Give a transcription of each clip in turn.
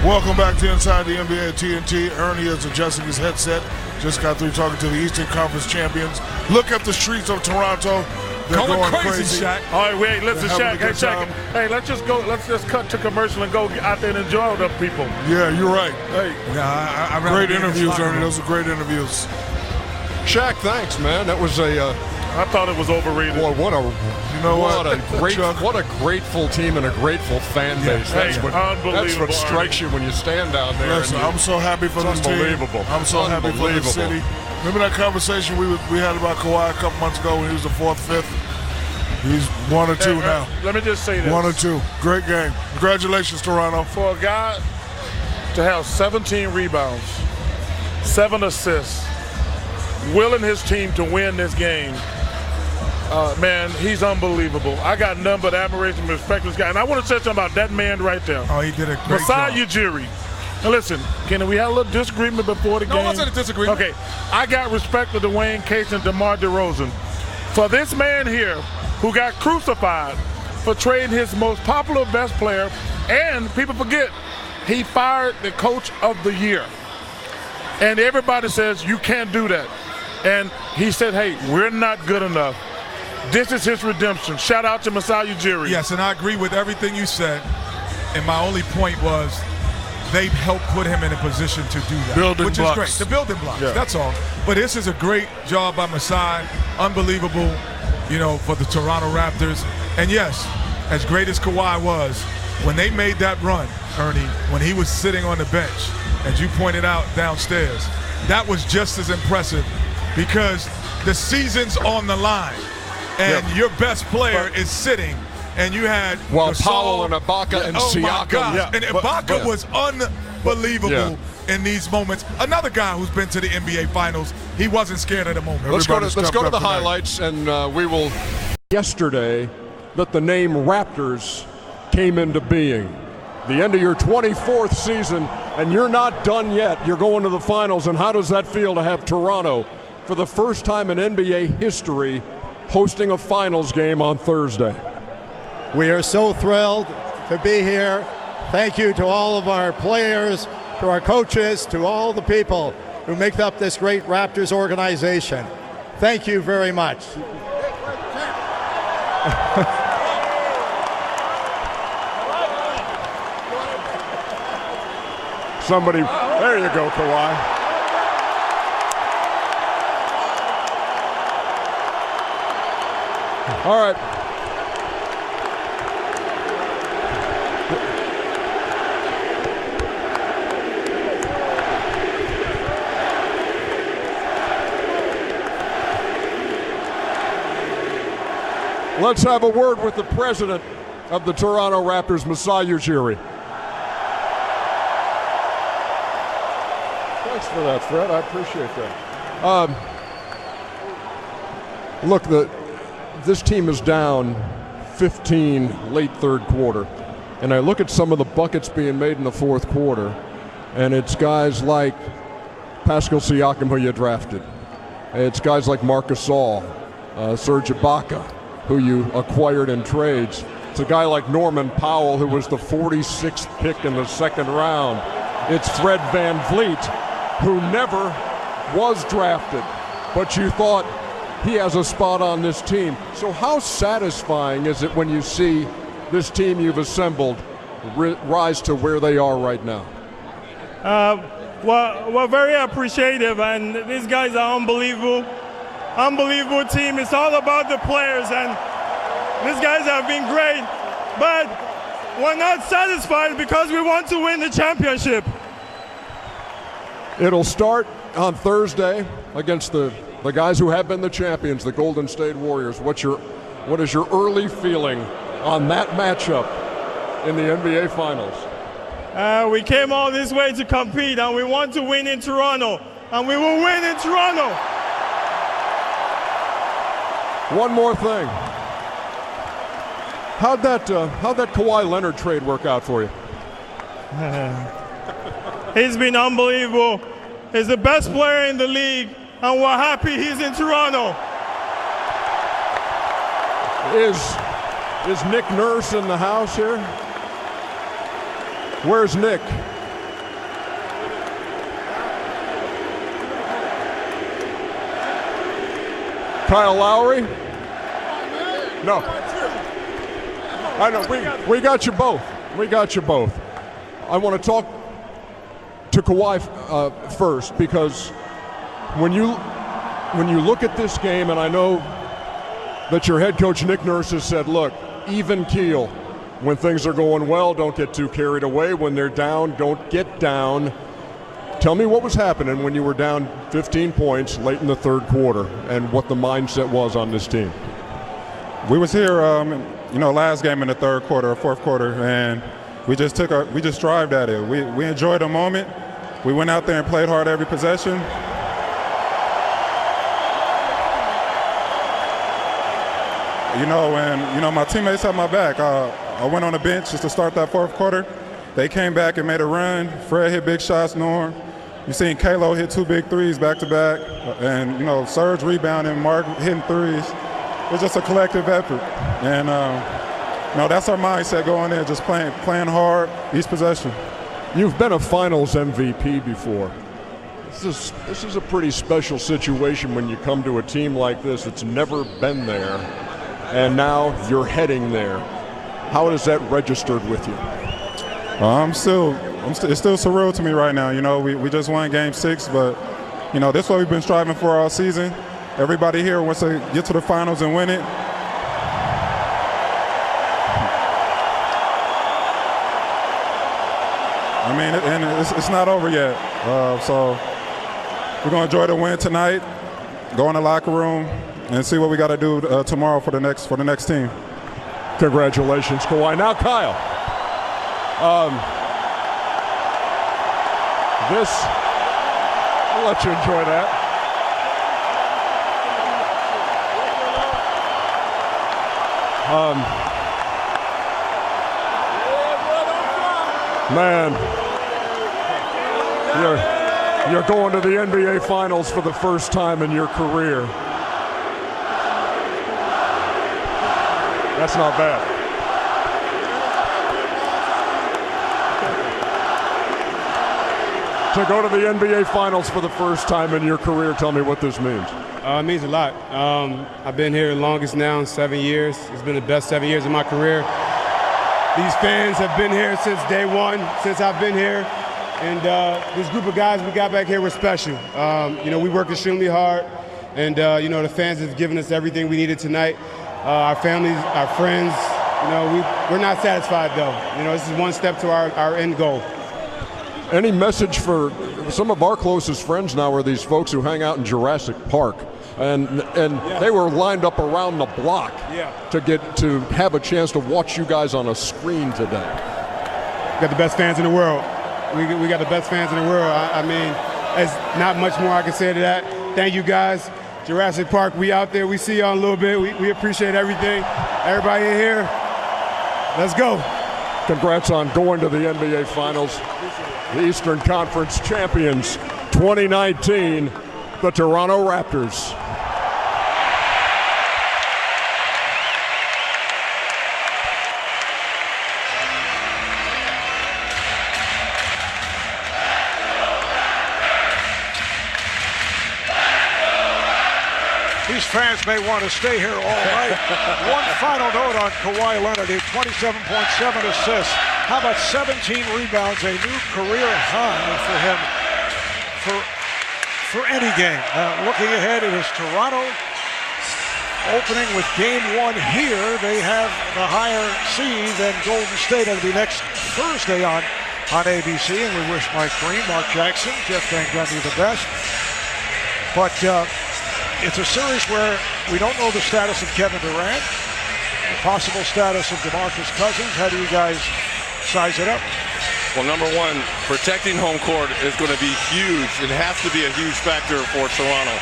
Welcome back to Inside the NBA at TNT. Ernie is adjusting his headset. Just got through talking to the Eastern Conference champions. Look at the streets of Toronto. They're going crazy, Shaq. All right, wait, listen, Shaq. Hey, Shaq. Hey, let's just cut to commercial and go out there and enjoy the people. Yeah, you're right. Hey. Yeah, great interviews, Ernie. Those were great interviews. Shaq, thanks, man. That was I thought it was overrated. Boy, what a grateful team and a grateful fan base. That's what strikes you when you stand down there. Listen, I'm so happy for this team. I'm so happy for this city. Remember that conversation we had about Kawhi a couple months ago when he was the fourth, fifth? He's 1 or 2 now. Let me just say this. 1 or 2. Great game. Congratulations, Toronto. For a guy to have 17 rebounds, 7 assists, willing his team to win this game, man, he's unbelievable. I got none but admiration and respect for this guy. And I want to say something about that man right there. Oh, he did a great Masai job. Ujiri. Now listen, Kenny, we had a little disagreement before the game. No, it wasn't a disagreement. Okay, I got respect for Dwayne Casey and DeMar DeRozan. For this man here who got crucified for trading his most popular best player, and people forget, he fired the coach of the year. And everybody says, you can't do that. And he said, hey, we're not good enough. This is his redemption. Shout out to Masai Ujiri. Yes, and I agree with everything you said. And my only point was they helped put him in a position to do that. Building which blocks. is great. The building blocks, Yeah. that's all. But this is a great job by Masai. Unbelievable, for the Toronto Raptors. And yes, as great as Kawhi was, when they made that run, Ernie, when he was sitting on the bench, as you pointed out downstairs, that was just as impressive because the season's on the line. And your best player is sitting, and you had Powell and Ibaka and Siakam. My gosh. And Ibaka was unbelievable in these moments. Another guy who's been to the NBA Finals, he wasn't scared at the moment. Let's go to the highlights, and we will. Yesterday, that the name Raptors came into being. The end of your 24th season, and you're not done yet. You're going to the finals, and how does that feel to have Toronto, for the first time in NBA history, hosting a finals game on Thursday? We are so thrilled to be here. Thank you to all of our players, to our coaches, to all the people who make up this great Raptors organization. Thank you very much. There you go, Kawhi. All right. Let's have a word with the president of the Toronto Raptors, Masai Ujiri. Thanks for that, Fred. I appreciate that. Look, this team is down 15 late third quarter, and I look at some of the buckets being made in the fourth quarter, and it's guys like Pascal Siakam, who you drafted. It's guys like Marc Gasol, Serge Ibaka, who you acquired in trades. It's a guy like Norman Powell, who was the 46th pick in the second round. It's Fred VanVleet, who never was drafted, but you thought he has a spot on this team. So how satisfying is it when you see this team you've assembled rise to where they are right now? We're very appreciative, and these guys are unbelievable. Unbelievable team. It's all about the players, and these guys have been great. But we're not satisfied because we want to win the championship. It'll start on Thursday against the guys who have been the champions, the Golden State Warriors. What is your early feeling on that matchup in the NBA Finals? We came all this way to compete, and we want to win in Toronto, and we will win in Toronto. One more thing. How'd that Kawhi Leonard trade work out for you? He's been unbelievable. He's the best player in the league, and we're happy he's in Toronto. Is Nick Nurse in the house here? Where's Nick? Kyle Lowry? No. I know, we got you both. We got you both. I want to talk to Kawhi first, because when you look at this game, and I know that your head coach Nick Nurse has said, look, even keel. When things are going well, don't get too carried away. When they're down, don't get down. Tell me what was happening when you were down 15 points late in the third quarter, and what the mindset was on this team. We was here, last game in the third quarter or fourth quarter, and we just strived at it. We enjoyed the moment. We went out there and played hard every possession. My teammates had my back. I went on the bench just to start that fourth quarter. They came back and made a run. Fred hit big shots, Norm. You seen Kalo hit 2 big threes back to back, and Serge rebounding, Mark hitting threes. It was just a collective effort, and that's our mindset going in, just playing hard each possession. You've been a Finals MVP before. This is a pretty special situation when you come to a team like this that's never been there, and now you're heading there. How has that registered with you? It's still surreal to me right now. We just won Game 6, but this is what we've been striving for all season. Everybody here wants to get to the finals and win it. It's not over yet. So we're gonna enjoy the win tonight. Go in the locker room and see what we got to do tomorrow for the next team. Congratulations, Kawhi. Now, Kyle. I'll let you enjoy that. Man, you're going to the NBA Finals for the first time in your career. That's not bad. To go to the NBA Finals for the first time in your career, tell me what this means. It means a lot. I've been here the longest now, 7 years. It's been the best 7 years of my career. These fans have been here since day one, since I've been here. And this group of guys we got back here were special. We worked extremely hard. And, the fans have given us everything we needed tonight. Our families, our friends, we're not satisfied, though. This is one step to our end goal. Any message for some of our closest friends now are these folks who hang out in Jurassic Park, and they were lined up around the block to have a chance to watch you guys on a screen today. We got the best fans in the world. We got the best fans in the world. There's not much more I can say to that. Thank you, guys. Jurassic Park, we out there. We see y'all in a little bit. We appreciate everything. Everybody in here, let's go. Congrats on going to the NBA Finals. The Eastern Conference champions 2019, the Toronto Raptors. These fans may want to stay here all night. One final note on Kawhi Leonard, he had 27.7 assists. How about 17 rebounds, a new career high for him for any game. Looking ahead, it is Toronto opening with Game 1 here. They have the higher seed than Golden State. It'll be next Thursday on ABC, and we wish Mike Green, Mark Jackson, Jeff Van Gundy the best. But it's a series where we don't know the status of Kevin Durant, the possible status of DeMarcus Cousins. How do you guys size it up? Well, number one, protecting home court is going to be huge. It has to be a huge factor for Toronto.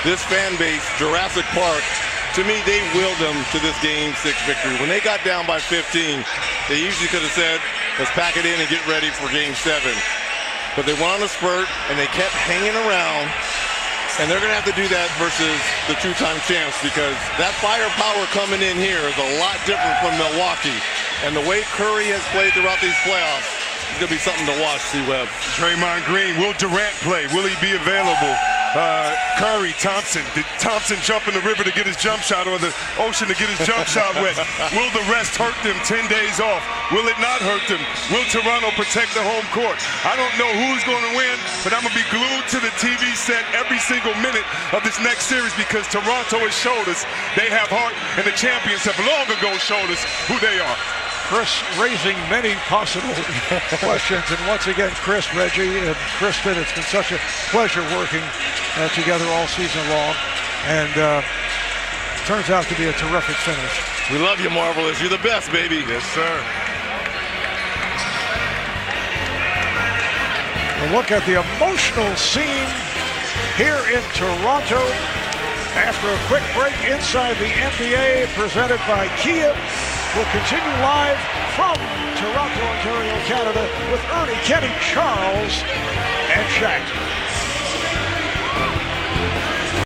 This fan base, Jurassic Park, to me, they willed them to this Game 6 victory. When they got down by 15, they easily could have said, let's pack it in and get ready for Game 7. But they went on a spurt, and they kept hanging around. And they're going to have to do that versus the two-time champs, because that firepower coming in here is a lot different from Milwaukee. And the way Curry has played throughout these playoffs is going to be something to watch, C-Webb. Draymond Green, will Durant play? Will he be available? Curry, Thompson. Did Thompson jump in the river to get his jump shot or the ocean to get his jump shot wet? Will the rest hurt them 10 days off? Will it not hurt them? Will Toronto protect the home court? I don't know who's going to win, but I'm going to be glued to the TV set every single minute of this next series because Toronto has showed us they have heart, and the champions have long ago showed us who they are. Chris raising many possible questions. And once again, Chris, Reggie, and Kristen, it's been such a pleasure working together all season long. And turns out to be a terrific finish. We love you, Marvelous. You're the best, baby. Yes, sir. A look at the emotional scene here in Toronto. After a quick break inside the NBA presented by Kia, we'll continue live from Toronto, Ontario, Canada with Ernie, Kenny, Charles,